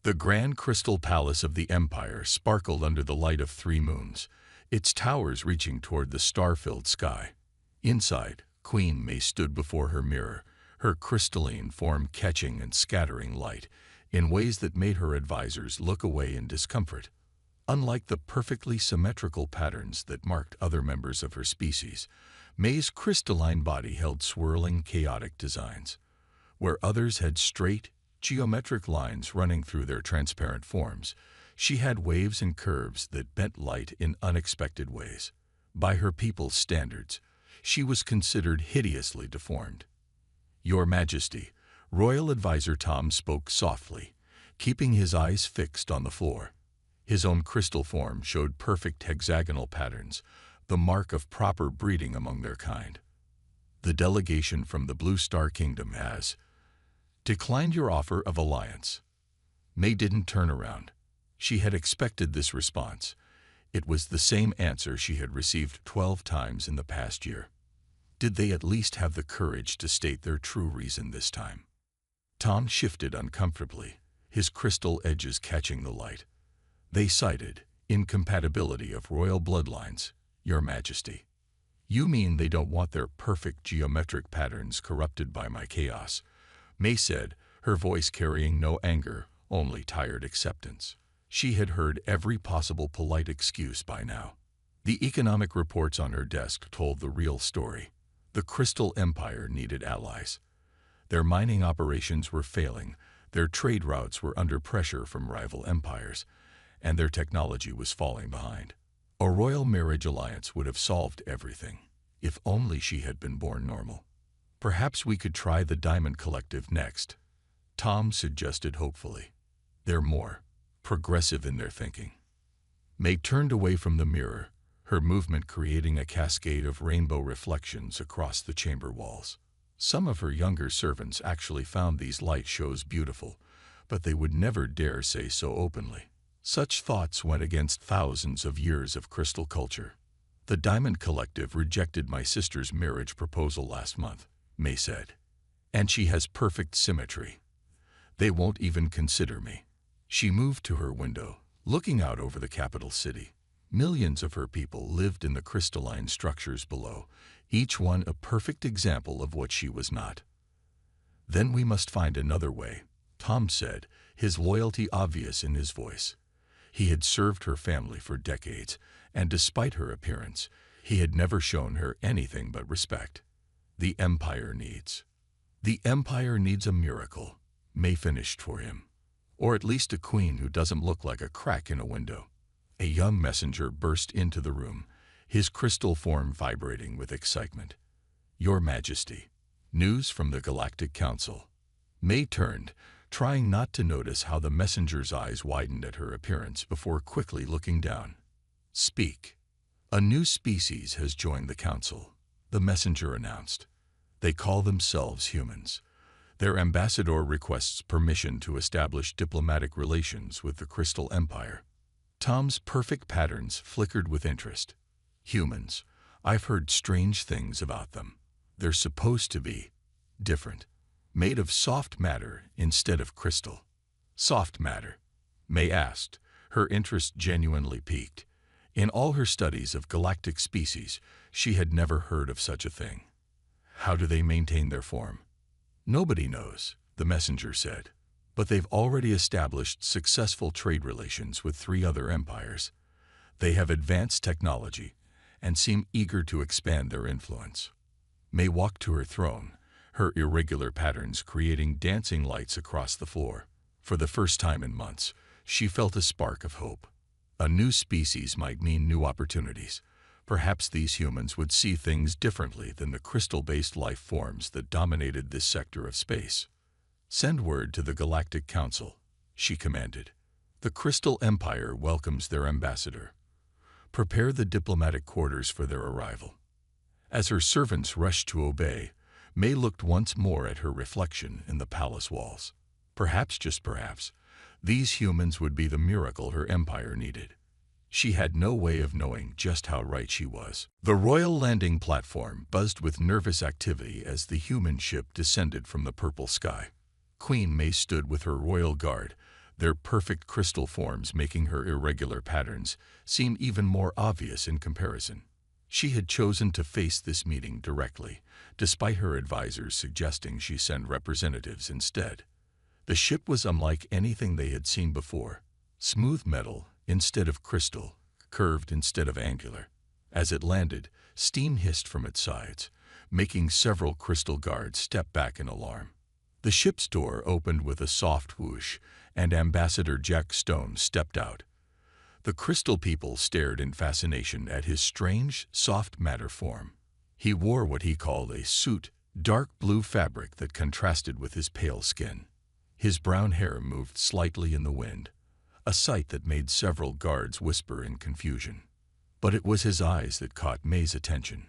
The grand crystal palace of the empire sparkled under the light of 3 moons, its towers reaching toward the star-filled sky. Inside, Queen May stood before her mirror, her crystalline form catching and scattering light in ways that made her advisors look away in discomfort. Unlike the perfectly symmetrical patterns that marked other members of her species, May's crystalline body held swirling, chaotic designs. Where others had straight, geometric lines running through their transparent forms, she had waves and curves that bent light in unexpected ways. By her people's standards, she was considered hideously deformed. "Your Majesty," Royal Advisor Tom spoke softly, keeping his eyes fixed on the floor. His own crystal form showed perfect hexagonal patterns, the mark of proper breeding among their kind. "The delegation from the Blue Star Kingdom has declined your offer of alliance." May didn't turn around. She had expected this response. It was the same answer she had received 12 times in the past year. Did they at least have the courage to state their true reason this time? Tom shifted uncomfortably, his crystal edges catching the light. "They cited incompatibility of royal bloodlines, Your Majesty." "You mean they don't want their perfect geometric patterns corrupted by my chaos?" May said, her voice carrying no anger, only tired acceptance. She had heard every possible polite excuse by now. The economic reports on her desk told the real story. The Crystal Empire needed allies. Their mining operations were failing, their trade routes were under pressure from rival empires, and their technology was falling behind. A royal marriage alliance would have solved everything, if only she had been born normal. "Perhaps we could try the Diamond Collective next," Tom suggested hopefully. "They're more progressive in their thinking." May turned away from the mirror, her movement creating a cascade of rainbow reflections across the chamber walls. Some of her younger servants actually found these light shows beautiful, but they would never dare say so openly. Such thoughts went against thousands of years of crystal culture. "The Diamond Collective rejected my sister's marriage proposal last month," May said. "And she has perfect symmetry. They won't even consider me." She moved to her window, looking out over the capital city. Millions of her people lived in the crystalline structures below, each one a perfect example of what she was not. "Then we must find another way," Tom said, his loyalty obvious in his voice. He had served her family for decades, and despite her appearance, he had never shown her anything but respect. "The Empire needs a miracle," May finished for him. "Or at least a queen who doesn't look like a crack in a window." A young messenger burst into the room, his crystal form vibrating with excitement. "Your Majesty, news from the Galactic Council." May turned, trying not to notice how the messenger's eyes widened at her appearance before quickly looking down. "Speak." "A new species has joined the council," the messenger announced. "They call themselves humans. Their ambassador requests permission to establish diplomatic relations with the Crystal Empire." Tom's perfect patterns flickered with interest. "Humans. I've heard strange things about them. They're supposed to be different. Made of soft matter instead of crystal." "Soft matter?" May asked, her interest genuinely piqued. In all her studies of galactic species, she had never heard of such a thing. "How do they maintain their form?" "Nobody knows," the messenger said. "But they've already established successful trade relations with 3 other empires. They have advanced technology and seem eager to expand their influence." May walked to her throne, her irregular patterns creating dancing lights across the floor. For the first time in months, she felt a spark of hope. A new species might mean new opportunities. Perhaps these humans would see things differently than the crystal-based life forms that dominated this sector of space. "Send word to the Galactic Council," she commanded. "The Crystal Empire welcomes their ambassador. Prepare the diplomatic quarters for their arrival." As her servants rushed to obey, May looked once more at her reflection in the palace walls. Perhaps, just perhaps, these humans would be the miracle her empire needed. She had no way of knowing just how right she was. The royal landing platform buzzed with nervous activity as the human ship descended from the purple sky. Queen May stood with her royal guard, their perfect crystal forms making her irregular patterns seem even more obvious in comparison. She had chosen to face this meeting directly, despite her advisors suggesting she send representatives instead. The ship was unlike anything they had seen before. Smooth metal instead of crystal, curved instead of angular. As it landed, steam hissed from its sides, making several crystal guards step back in alarm. The ship's door opened with a soft whoosh, and Ambassador Jack Stone stepped out. The crystal people stared in fascination at his strange, soft matter form. He wore what he called a suit, dark blue fabric that contrasted with his pale skin. His brown hair moved slightly in the wind, a sight that made several guards whisper in confusion. But it was his eyes that caught May's attention.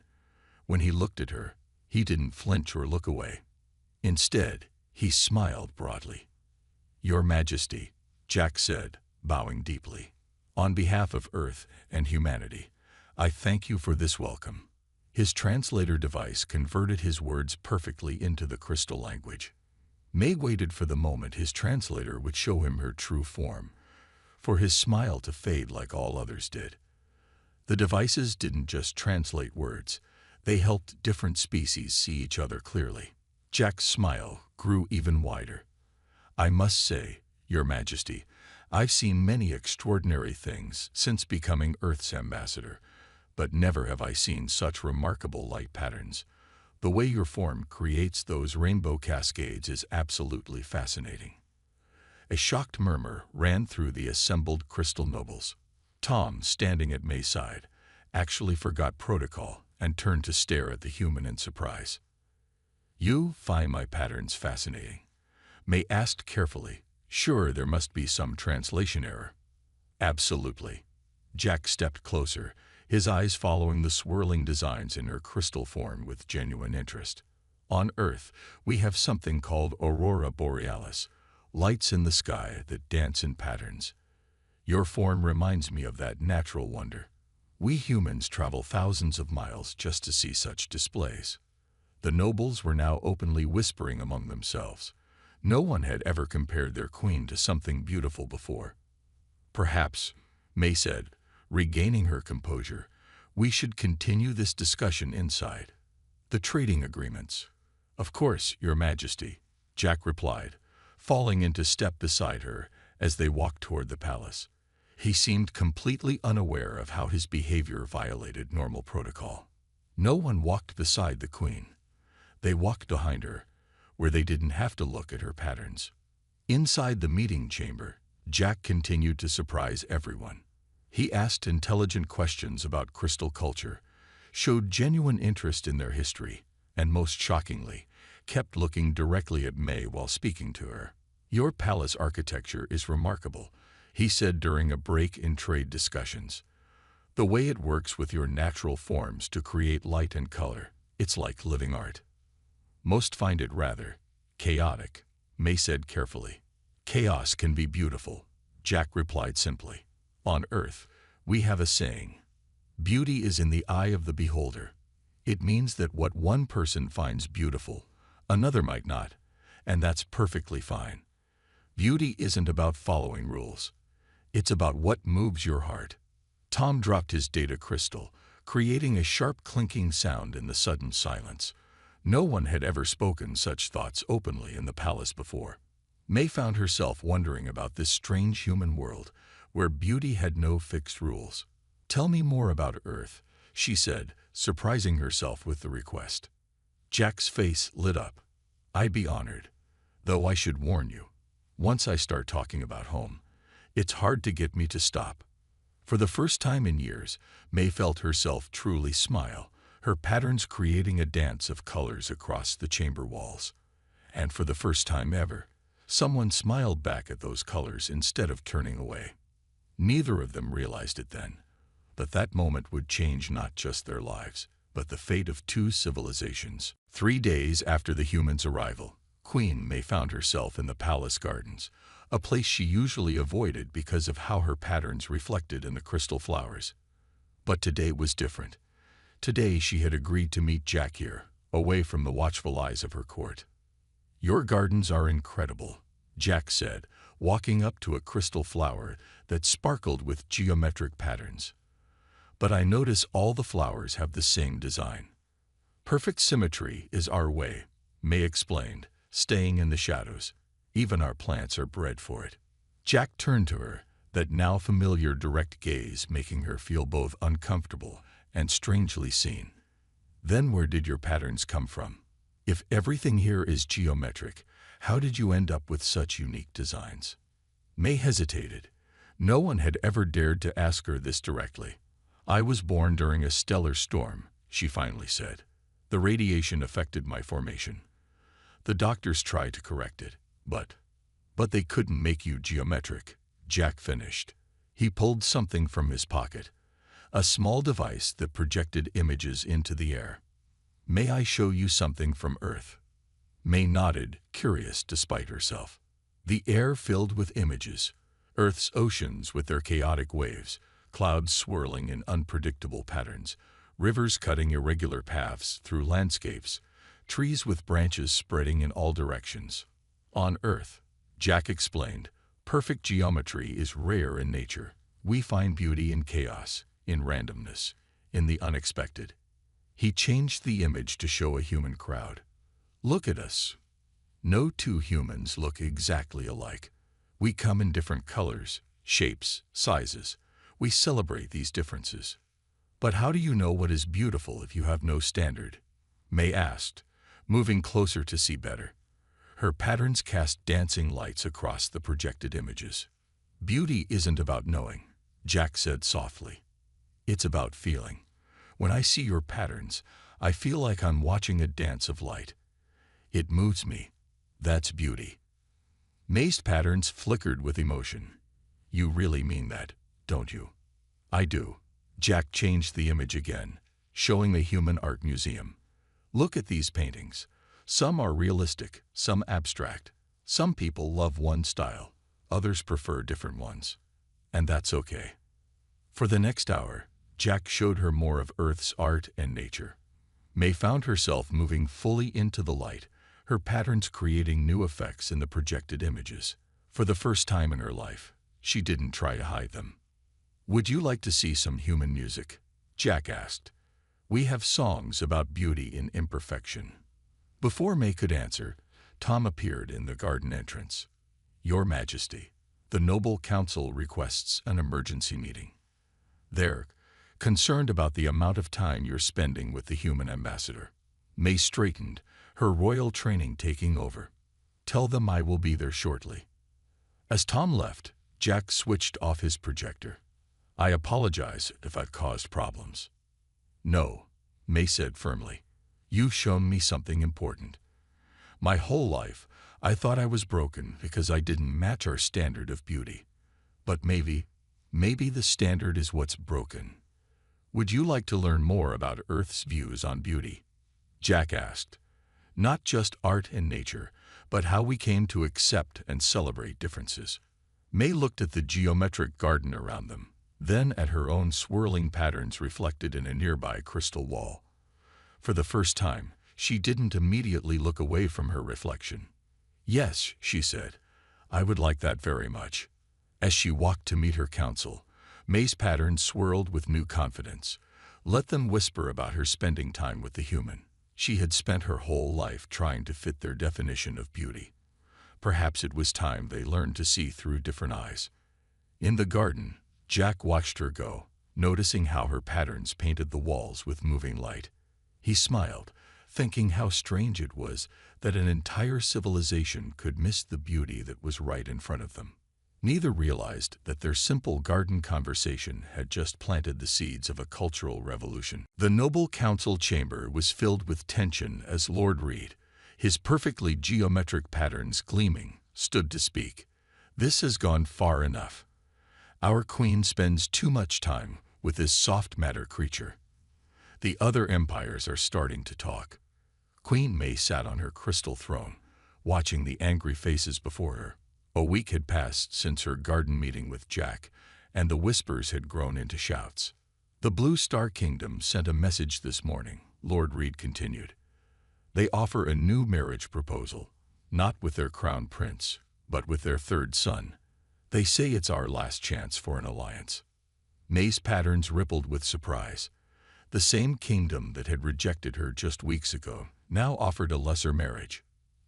When he looked at her, he didn't flinch or look away. Instead, he smiled broadly. "Your Majesty," Jack said, bowing deeply. "On behalf of Earth and humanity, I thank you for this welcome." His translator device converted his words perfectly into the crystal language. May waited for the moment his translator would show him her true form, for his smile to fade like all others did. The devices didn't just translate words, they helped different species see each other clearly. Jack's smile grew even wider. "I must say, Your Majesty, I've seen many extraordinary things since becoming Earth's ambassador, but never have I seen such remarkable light patterns. The way your form creates those rainbow cascades is absolutely fascinating." A shocked murmur ran through the assembled crystal nobles. Tom, standing at May's side, actually forgot protocol and turned to stare at the human in surprise. "You find my patterns fascinating?" May asked carefully. "Sure, there must be some translation error." "Absolutely." Jack stepped closer, his eyes following the swirling designs in her crystal form with genuine interest. "On Earth, we have something called aurora borealis, lights in the sky that dance in patterns. Your form reminds me of that natural wonder. We humans travel thousands of miles just to see such displays." The nobles were now openly whispering among themselves. No one had ever compared their queen to something beautiful before. "Perhaps," May said, regaining her composure, "we should continue this discussion inside." "The trading agreements." "Of course, Your Majesty," Jack replied, falling into step beside her as they walked toward the palace. He seemed completely unaware of how his behavior violated normal protocol. No one walked beside the queen. They walked behind her, where they didn't have to look at her patterns. Inside the meeting chamber, Jack continued to surprise everyone. He asked intelligent questions about crystal culture, showed genuine interest in their history, and most shockingly, kept looking directly at May while speaking to her. "Your palace architecture is remarkable," he said during a break in trade discussions. "The way it works with your natural forms to create light and color, it's like living art." "Most find it rather chaotic," May said carefully. "Chaos can be beautiful," Jack replied simply. "On Earth, we have a saying, 'Beauty is in the eye of the beholder.' It means that what one person finds beautiful, another might not, and that's perfectly fine. Beauty isn't about following rules. It's about what moves your heart." Tom dropped his data crystal, creating a sharp clinking sound in the sudden silence. No one had ever spoken such thoughts openly in the palace before. May found herself wondering about this strange human world, where beauty had no fixed rules. "Tell me more about Earth," she said, surprising herself with the request. Jack's face lit up. "I'd be honored, though I should warn you, once I start talking about home, it's hard to get me to stop." For the first time in years, May felt herself truly smile, her patterns creating a dance of colors across the chamber walls. And for the first time ever, someone smiled back at those colors instead of turning away. Neither of them realized it then, but that moment would change not just their lives, but the fate of two civilizations. 3 days after the humans' arrival, Queen May found herself in the palace gardens, a place she usually avoided because of how her patterns reflected in the crystal flowers. But today was different. Today she had agreed to meet Jack here, away from the watchful eyes of her court. "Your gardens are incredible," Jack said, walking up to a crystal flower that sparkled with geometric patterns. But I notice all the flowers have the same design. Perfect symmetry is our way, May explained, staying in the shadows. Even our plants are bred for it. Jack turned to her, that now familiar direct gaze making her feel both uncomfortable and strangely seen. Then where did your patterns come from? If everything here is geometric, how did you end up with such unique designs? May hesitated. No one had ever dared to ask her this directly. I was born during a stellar storm, she finally said. The radiation affected my formation. The doctors tried to correct it, but they couldn't make you geometric, Jack finished. He pulled something from his pocket, a small device that projected images into the air. May I show you something from Earth? May nodded, curious despite herself. The air filled with images, Earth's oceans with their chaotic waves, clouds swirling in unpredictable patterns, rivers cutting irregular paths through landscapes, trees with branches spreading in all directions. On Earth, Jack explained, perfect geometry is rare in nature. We find beauty in chaos, in randomness, in the unexpected. He changed the image to show a human crowd. Look at us. No two humans look exactly alike. We come in different colors, shapes, sizes. We celebrate these differences. But how do you know what is beautiful if you have no standard? May asked, moving closer to see better. Her patterns cast dancing lights across the projected images. Beauty isn't about knowing, Jack said softly. It's about feeling. When I see your patterns, I feel like I'm watching a dance of light. It moves me. That's beauty. May's patterns flickered with emotion. You really mean that, don't you? I do. Jack changed the image again, showing the Human Art Museum. Look at these paintings. Some are realistic, some abstract. Some people love one style, others prefer different ones. And that's okay. For the next hour, Jack showed her more of Earth's art and nature. May found herself moving fully into the light, her patterns creating new effects in the projected images. For the first time in her life, she didn't try to hide them. Would you like to see some human music? Jack asked. We have songs about beauty in imperfection. Before May could answer, Tom appeared in the garden entrance. Your Majesty, the noble council requests an emergency meeting. They're concerned about the amount of time you're spending with the human ambassador. May straightened, her royal training taking over. Tell them I will be there shortly. As Tom left, Jack switched off his projector. I apologize if I've caused problems. No, May said firmly. You've shown me something important. My whole life, I thought I was broken because I didn't match our standard of beauty. But maybe the standard is what's broken. Would you like to learn more about Earth's views on beauty? Jack asked. Not just art and nature, but how we came to accept and celebrate differences. May looked at the geometric garden around them, then at her own swirling patterns reflected in a nearby crystal wall. For the first time, she didn't immediately look away from her reflection. Yes, she said, I would like that very much. As she walked to meet her council, May's patterns swirled with new confidence. Let them whisper about her spending time with the human. She had spent her whole life trying to fit their definition of beauty. Perhaps it was time they learned to see through different eyes. In the garden, Jack watched her go, noticing how her patterns painted the walls with moving light. He smiled, thinking how strange it was that an entire civilization could miss the beauty that was right in front of them. Neither realized that their simple garden conversation had just planted the seeds of a cultural revolution. The noble council chamber was filled with tension as Lord Reed, his perfectly geometric patterns gleaming, stood to speak. This has gone far enough. Our queen spends too much time with this soft matter creature. The other empires are starting to talk. Queen May sat on her crystal throne, watching the angry faces before her. A week had passed since her garden meeting with Jack, and the whispers had grown into shouts. The Blue Star Kingdom sent a message this morning, Lord Reed continued. They offer a new marriage proposal, not with their crown prince, but with their third son. They say it's our last chance for an alliance. May's patterns rippled with surprise. The same kingdom that had rejected her just weeks ago now offered a lesser marriage.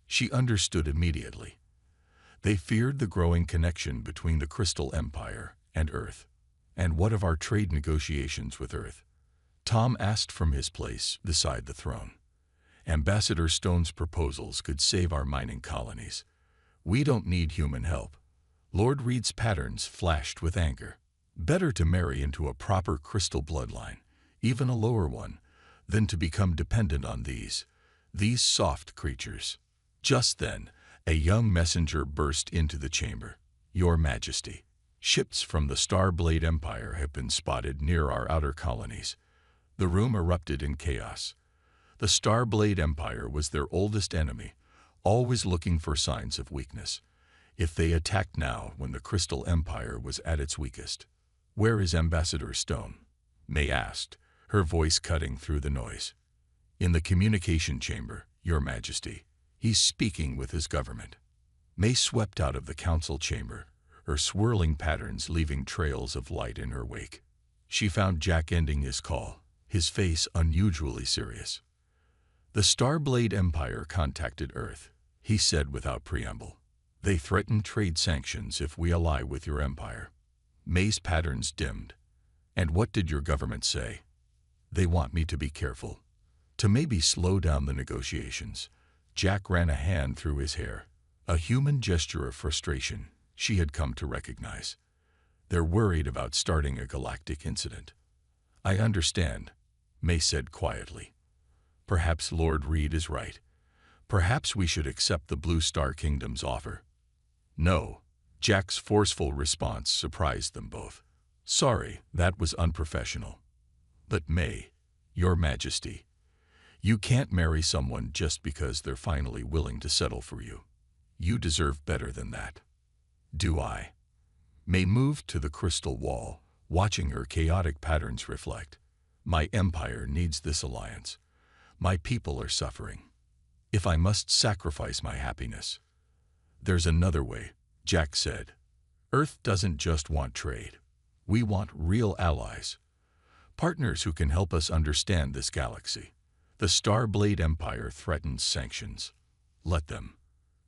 She understood immediately. They feared the growing connection between the Crystal Empire and Earth. And what of our trade negotiations with Earth? Tom asked from his place beside the throne. Ambassador Stone's proposals could save our mining colonies. We don't need human help. Lord Reed's patterns flashed with anger. Better to marry into a proper crystal bloodline, even a lower one, than to become dependent on these soft creatures. Just then, a young messenger burst into the chamber. Your Majesty, ships from the Starblade Empire have been spotted near our outer colonies. The room erupted in chaos. The Starblade Empire was their oldest enemy, always looking for signs of weakness. If they attacked now when the Crystal Empire was at its weakest. Where is Ambassador Stone? May asked, her voice cutting through the noise. In the communication chamber, Your Majesty. He's speaking with his government. May swept out of the council chamber, her swirling patterns leaving trails of light in her wake. She found Jack ending his call, his face unusually serious. The Starblade Empire contacted Earth, he said without preamble. They threaten trade sanctions if we ally with your empire. May's patterns dimmed. And what did your government say? They want me to be careful. To maybe slow down the negotiations. Jack ran a hand through his hair, a human gesture of frustration she had come to recognize. They're worried about starting a galactic incident. I understand, May said quietly. Perhaps Lord Reed is right. Perhaps we should accept the Blue Star Kingdom's offer. No, Jack's forceful response surprised them both. Sorry, that was unprofessional. But May, Your Majesty, you can't marry someone just because they're finally willing to settle for you. You deserve better than that. Do I? May moved to the crystal wall, watching her chaotic patterns reflect. My empire needs this alliance. My people are suffering. If I must sacrifice my happiness. There's another way, Jack said. Earth doesn't just want trade. We want real allies. Partners who can help us understand this galaxy. The Starblade Empire threatens sanctions. Let them.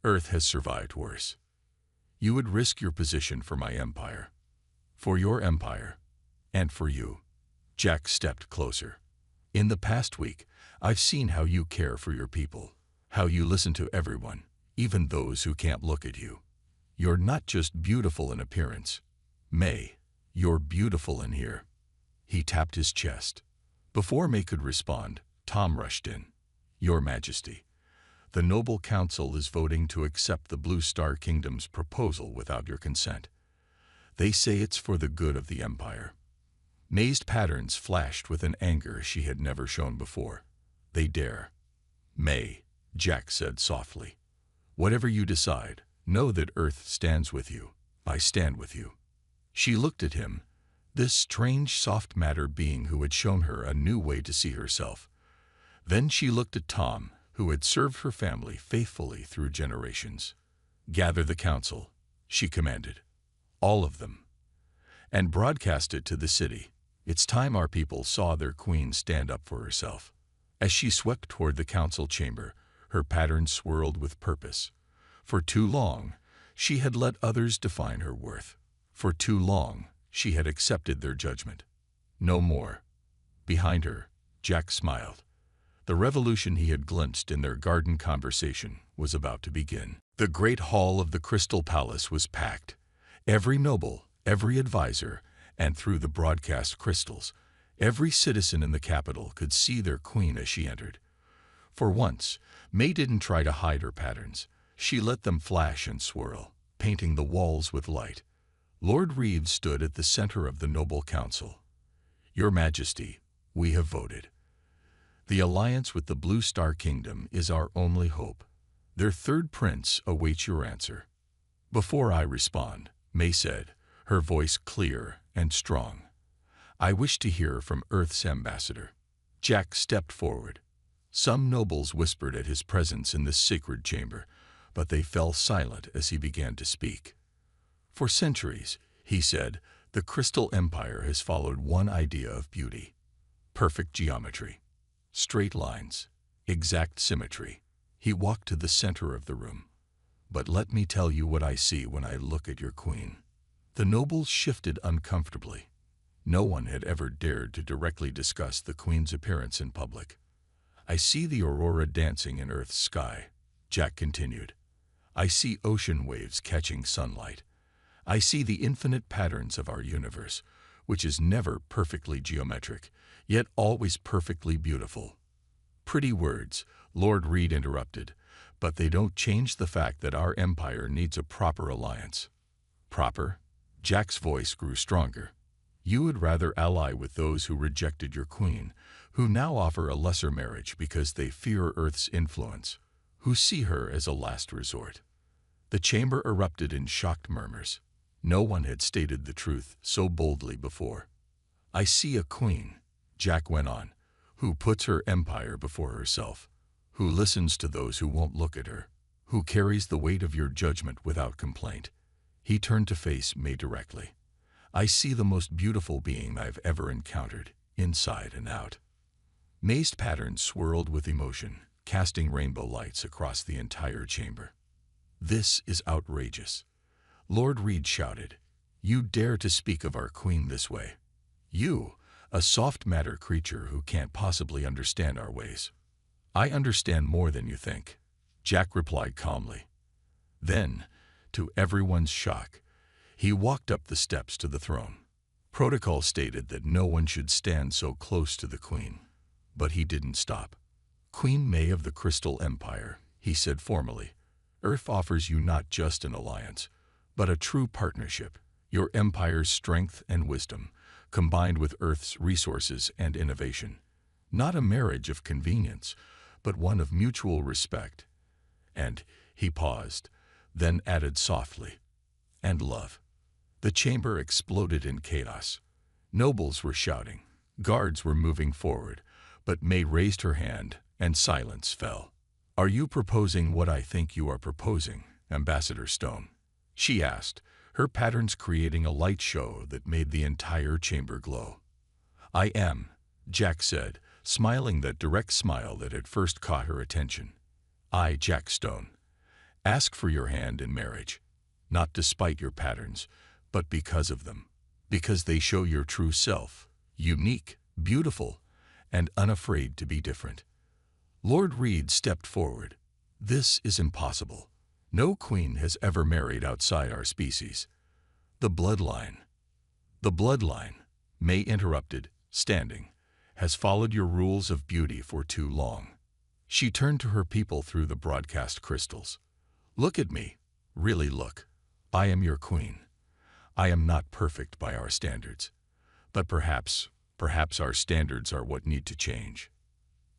Earth has survived worse. You would risk your position for my empire. For your empire. And for you. Jack stepped closer. In the past week, I've seen how you care for your people. How you listen to everyone, even those who can't look at you. You're not just beautiful in appearance. May, you're beautiful in here. He tapped his chest. Before May could respond, Tom rushed in. Your Majesty, the Noble Council is voting to accept the Blue Star Kingdom's proposal without your consent. They say it's for the good of the Empire. May's patterns flashed with an anger she had never shown before. They dare. May, Jack said softly. Whatever you decide, know that Earth stands with you. I stand with you. She looked at him, this strange soft matter being who had shown her a new way to see herself. Then she looked at Tom, who had served her family faithfully through generations. Gather the council, she commanded. All of them. And broadcast it to the city. It's time our people saw their queen stand up for herself. As she swept toward the council chamber, her patterns swirled with purpose. For too long, she had let others define her worth. For too long, she had accepted their judgment. No more. Behind her, Jack smiled. The revolution he had glimpsed in their garden conversation was about to begin. The great hall of the Crystal Palace was packed. Every noble, every advisor, and through the broadcast crystals, every citizen in the capital could see their queen as she entered. For once, May didn't try to hide her patterns. She let them flash and swirl, painting the walls with light. Lord Reeves stood at the center of the Noble Council. Your Majesty, we have voted. The alliance with the Blue Star Kingdom is our only hope. Their third prince awaits your answer. Before I respond, May said, her voice clear and strong. I wish to hear from Earth's ambassador. Jack stepped forward. Some nobles whispered at his presence in this sacred chamber, but they fell silent as he began to speak. For centuries, he said, the Crystal Empire has followed one idea of beauty: perfect geometry, straight lines, exact symmetry. He walked to the center of the room. But let me tell you what I see when I look at your queen. The nobles shifted uncomfortably. No one had ever dared to directly discuss the queen's appearance in public. I see the aurora dancing in Earth's sky, Jack continued. I see ocean waves catching sunlight. I see the infinite patterns of our universe, which is never perfectly geometric, yet always perfectly beautiful. Pretty words, Lord Reed interrupted, but they don't change the fact that our empire needs a proper alliance. Proper? Jack's voice grew stronger. You would rather ally with those who rejected your queen, who now offer a lesser marriage because they fear Earth's influence, who see her as a last resort. The chamber erupted in shocked murmurs. No one had stated the truth so boldly before. I see a queen, Jack went on, who puts her empire before herself, who listens to those who won't look at her, who carries the weight of your judgment without complaint. He turned to face May directly. I see the most beautiful being I've ever encountered, inside and out. May's patterns swirled with emotion, casting rainbow lights across the entire chamber. This is outrageous. Lord Reed shouted. You dare to speak of our queen this way? You, a soft matter creature who can't possibly understand our ways. I understand more than you think, Jack replied calmly. Then, to everyone's shock, he walked up the steps to the throne. Protocol stated that no one should stand so close to the queen, but he didn't stop. Queen May of the Crystal Empire, he said formally, Earth offers you not just an alliance, but a true partnership. Your empire's strength and wisdom, combined with Earth's resources and innovation. Not a marriage of convenience, but one of mutual respect. And, he paused, then added softly, and love. The chamber exploded in chaos. Nobles were shouting, guards were moving forward, but May raised her hand, and silence fell. Are you proposing what I think you are proposing, Ambassador Stone? She asked, her patterns creating a light show that made the entire chamber glow. I am, Jack said, smiling that direct smile that had first caught her attention. I, Jack Stone, ask for your hand in marriage, not despite your patterns, but because of them, because they show your true self, unique, beautiful, and unafraid to be different. Lord Reed stepped forward. This is impossible. No queen has ever married outside our species. The bloodline, May interrupted, standing, has followed your rules of beauty for too long. She turned to her people through the broadcast crystals. Look at me, really look. I am your queen. I am not perfect by our standards, but perhaps our standards are what need to change.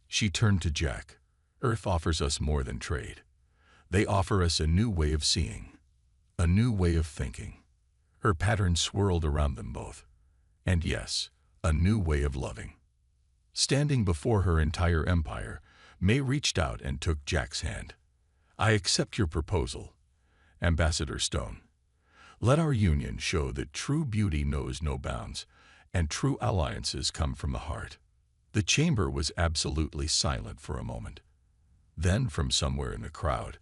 She turned to Jack. Earth offers us more than trade. They offer us a new way of seeing, a new way of thinking. Her pattern swirled around them both. And yes, a new way of loving. Standing before her entire empire, May reached out and took Jack's hand. I accept your proposal, Ambassador Stone. Let our union show that true beauty knows no bounds, and true alliances come from the heart. The chamber was absolutely silent for a moment. Then, from somewhere in the crowd,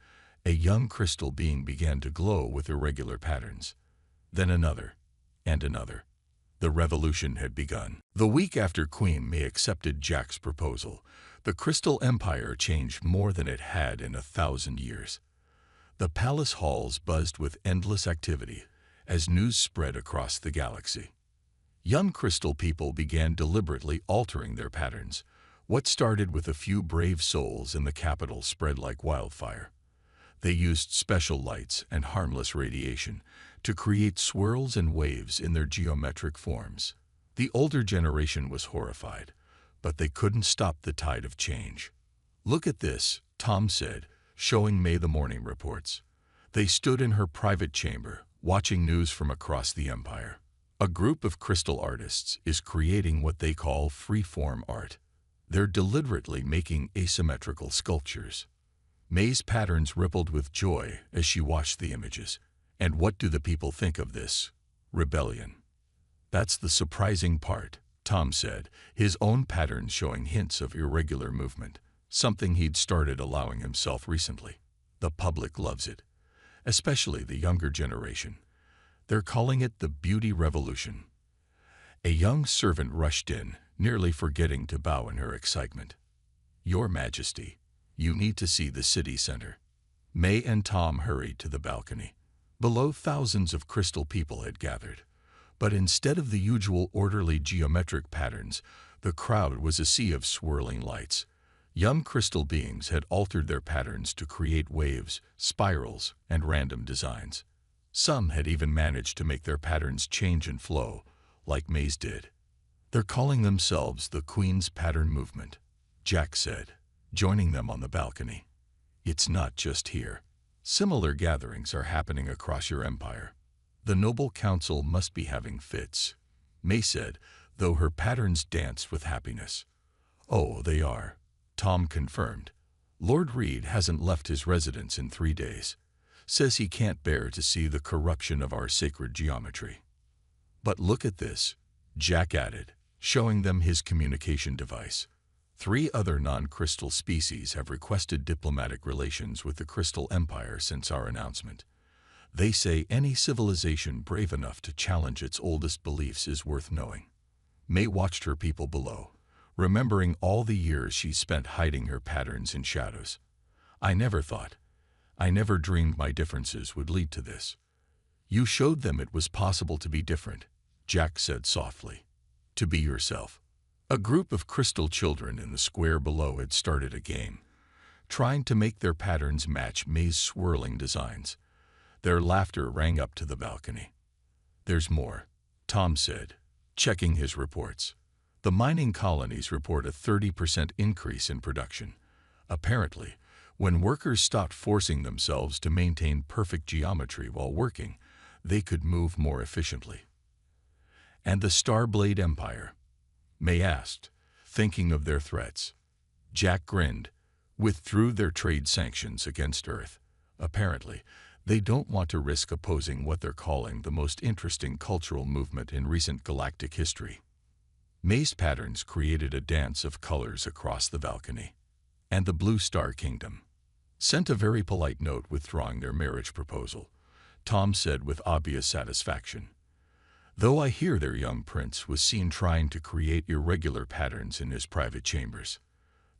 a young crystal being began to glow with irregular patterns. Then another, and another. The revolution had begun. The week after Queen May accepted Jack's proposal, the Crystal Empire changed more than it had in 1,000 years. The palace halls buzzed with endless activity as news spread across the galaxy. Young crystal people began deliberately altering their patterns. What started with a few brave souls in the capital spread like wildfire. They used special lights and harmless radiation to create swirls and waves in their geometric forms. The older generation was horrified, but they couldn't stop the tide of change. Look at this, Tom said, showing May the morning reports. They stood in her private chamber, watching news from across the empire. A group of crystal artists is creating what they call free-form art. They're deliberately making asymmetrical sculptures. May's patterns rippled with joy as she watched the images. And what do the people think of this? Rebellion. That's the surprising part, Tom said, his own patterns showing hints of irregular movement, something he'd started allowing himself recently. The public loves it, especially the younger generation. They're calling it the beauty revolution. A young servant rushed in, nearly forgetting to bow in her excitement. Your Majesty, you need to see the city center. May and Tom hurried to the balcony. Below, thousands of crystal people had gathered. But instead of the usual orderly geometric patterns, the crowd was a sea of swirling lights. Young crystal beings had altered their patterns to create waves, spirals, and random designs. Some had even managed to make their patterns change and flow, like May's did. They're calling themselves the Queen's Pattern Movement, Jack said, joining them on the balcony. It's not just here. Similar gatherings are happening across your empire. The noble council must be having fits, May said, though her patterns danced with happiness. Oh, they are, Tom confirmed. Lord Reed hasn't left his residence in 3 days. Says he can't bear to see the corruption of our sacred geometry. But look at this, Jack added, showing them his communication device. 3 other non-crystal species have requested diplomatic relations with the Crystal Empire since our announcement. They say any civilization brave enough to challenge its oldest beliefs is worth knowing. May watched her people below, remembering all the years she spent hiding her patterns in shadows. I never dreamed my differences would lead to this. You showed them it was possible to be different, Jack said softly. To be yourself. A group of crystal children in the square below had started a game, trying to make their patterns match May's swirling designs. Their laughter rang up to the balcony. There's more, Tom said, checking his reports. The mining colonies report a 30% increase in production. Apparently, when workers stopped forcing themselves to maintain perfect geometry while working, they could move more efficiently. And the Starblade Empire? May asked, thinking of their threats. Jack grinned. Withdrew their trade sanctions against Earth. Apparently, they don't want to risk opposing what they're calling the most interesting cultural movement in recent galactic history. May's patterns created a dance of colors across the balcony. And the Blue Star Kingdom sent a very polite note withdrawing their marriage proposal, Tom said with obvious satisfaction. Though I hear their young prince was seen trying to create irregular patterns in his private chambers.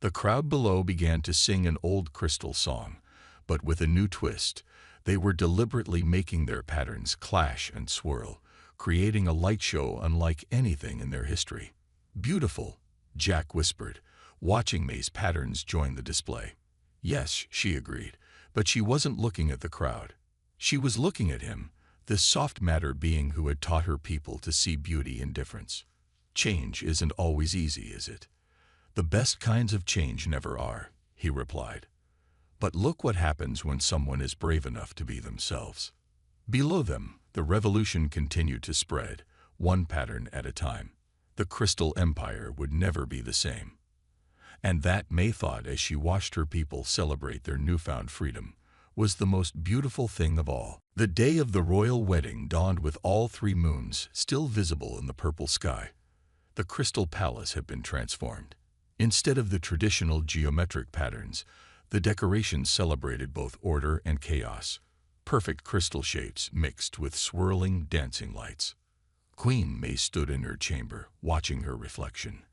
The crowd below began to sing an old crystal song, but with a new twist. They were deliberately making their patterns clash and swirl, creating a light show unlike anything in their history. Beautiful, Jack whispered, watching May's patterns join the display. Yes, she agreed, but she wasn't looking at the crowd. She was looking at him, this soft matter being who had taught her people to see beauty in difference. Change isn't always easy, is it? The best kinds of change never are, he replied. But look what happens when someone is brave enough to be themselves. Below them, the revolution continued to spread, one pattern at a time. The Crystal Empire would never be the same. And that, May thought as she watched her people celebrate their newfound freedom, was the most beautiful thing of all. The day of the royal wedding dawned with all 3 moons still visible in the purple sky. The Crystal Palace had been transformed. Instead of the traditional geometric patterns, the decorations celebrated both order and chaos. Perfect crystal shapes mixed with swirling, dancing lights. Queen May stood in her chamber, watching her reflection.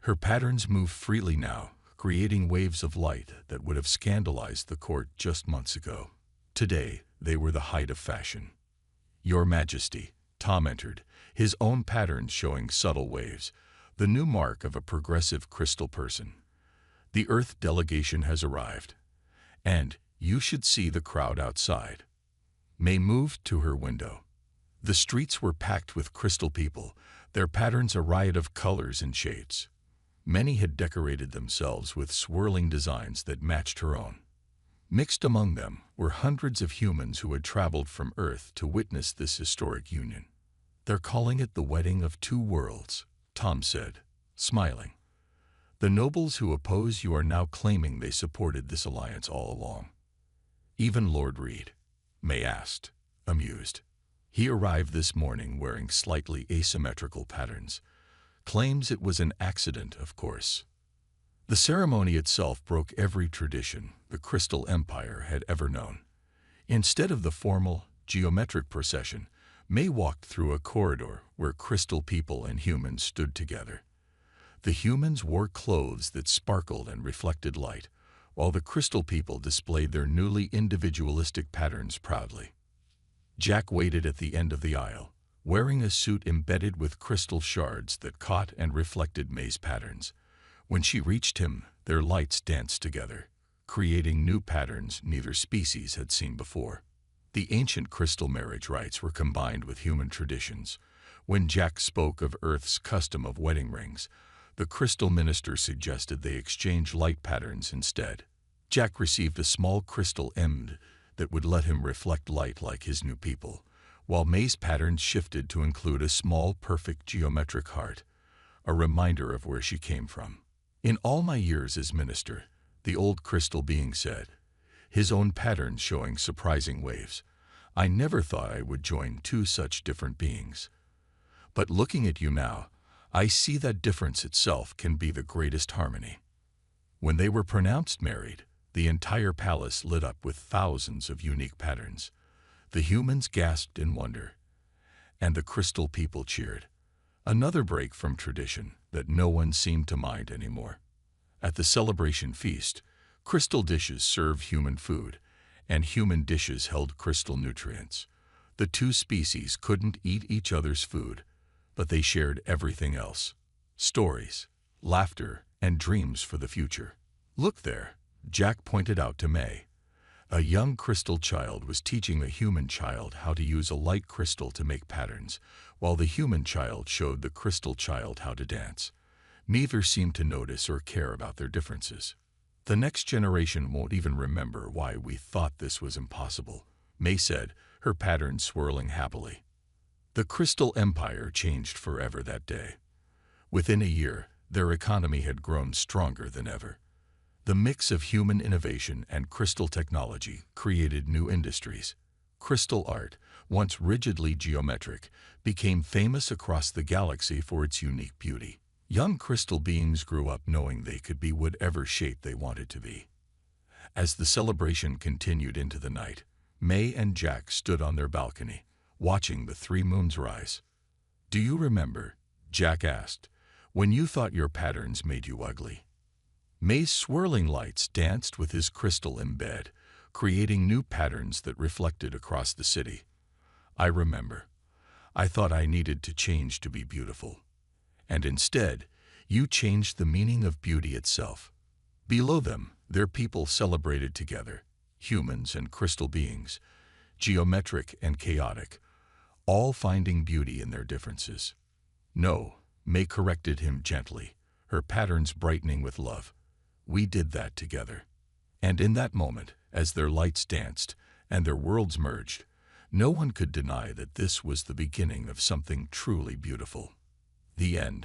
Her patterns moved freely now, creating waves of light that would have scandalized the court just months ago. Today, they were the height of fashion. Your Majesty, Tom entered, his own patterns showing subtle waves, the new mark of a progressive crystal person. The Earth delegation has arrived. And you should see the crowd outside. May moved to her window. The streets were packed with crystal people, their patterns a riot of colors and shades. Many had decorated themselves with swirling designs that matched her own. Mixed among them were hundreds of humans who had traveled from Earth to witness this historic union. They're calling it the wedding of 2 worlds, Tom said, smiling. The nobles who oppose you are now claiming they supported this alliance all along. Even Lord Reed, May asked, amused. He arrived this morning wearing slightly asymmetrical patterns. Claims it was an accident, of course. The ceremony itself broke every tradition the Crystal Empire had ever known. Instead of the formal, geometric procession, May walked through a corridor where crystal people and humans stood together. The humans wore clothes that sparkled and reflected light, while the crystal people displayed their newly individualistic patterns proudly. Jack waited at the end of the aisle, wearing a suit embedded with crystal shards that caught and reflected May's patterns. When she reached him, their lights danced together, creating new patterns neither species had seen before. The ancient crystal marriage rites were combined with human traditions. When Jack spoke of Earth's custom of wedding rings, the crystal minister suggested they exchange light patterns instead. Jack received a small crystal emd that would let him reflect light like his new people, while May's patterns shifted to include a small, perfect geometric heart, a reminder of where she came from. In all my years as minister, the old crystal being said, his own patterns showing surprising waves, I never thought I would join two such different beings. But looking at you now, I see that difference itself can be the greatest harmony. When they were pronounced married, the entire palace lit up with thousands of unique patterns. The humans gasped in wonder, and the crystal people cheered. Another break from tradition that no one seemed to mind anymore. At the celebration feast, crystal dishes served human food, and human dishes held crystal nutrients. The two species couldn't eat each other's food, but they shared everything else: stories, laughter, and dreams for the future. Look there, Jack pointed out to May. A young crystal child was teaching a human child how to use a light crystal to make patterns, while the human child showed the crystal child how to dance. Neither seemed to notice or care about their differences. The next generation won't even remember why we thought this was impossible, May said, her patterns swirling happily. The Crystal Empire changed forever that day. Within a year, their economy had grown stronger than ever. The mix of human innovation and crystal technology created new industries. Crystal art, once rigidly geometric, became famous across the galaxy for its unique beauty. Young crystal beings grew up knowing they could be whatever shape they wanted to be. As the celebration continued into the night, May and Jack stood on their balcony, watching the three moons rise. "Do you remember," Jack asked, "when you thought your patterns made you ugly?" May's swirling lights danced with his crystal embed, creating new patterns that reflected across the city. "I remember. I thought I needed to change to be beautiful. And instead, you changed the meaning of beauty itself." Below them, their people celebrated together, humans and crystal beings, geometric and chaotic, all finding beauty in their differences. "No," May corrected him gently, her patterns brightening with love. "We did that together." And in that moment, as their lights danced and their worlds merged, no one could deny that this was the beginning of something truly beautiful. The end.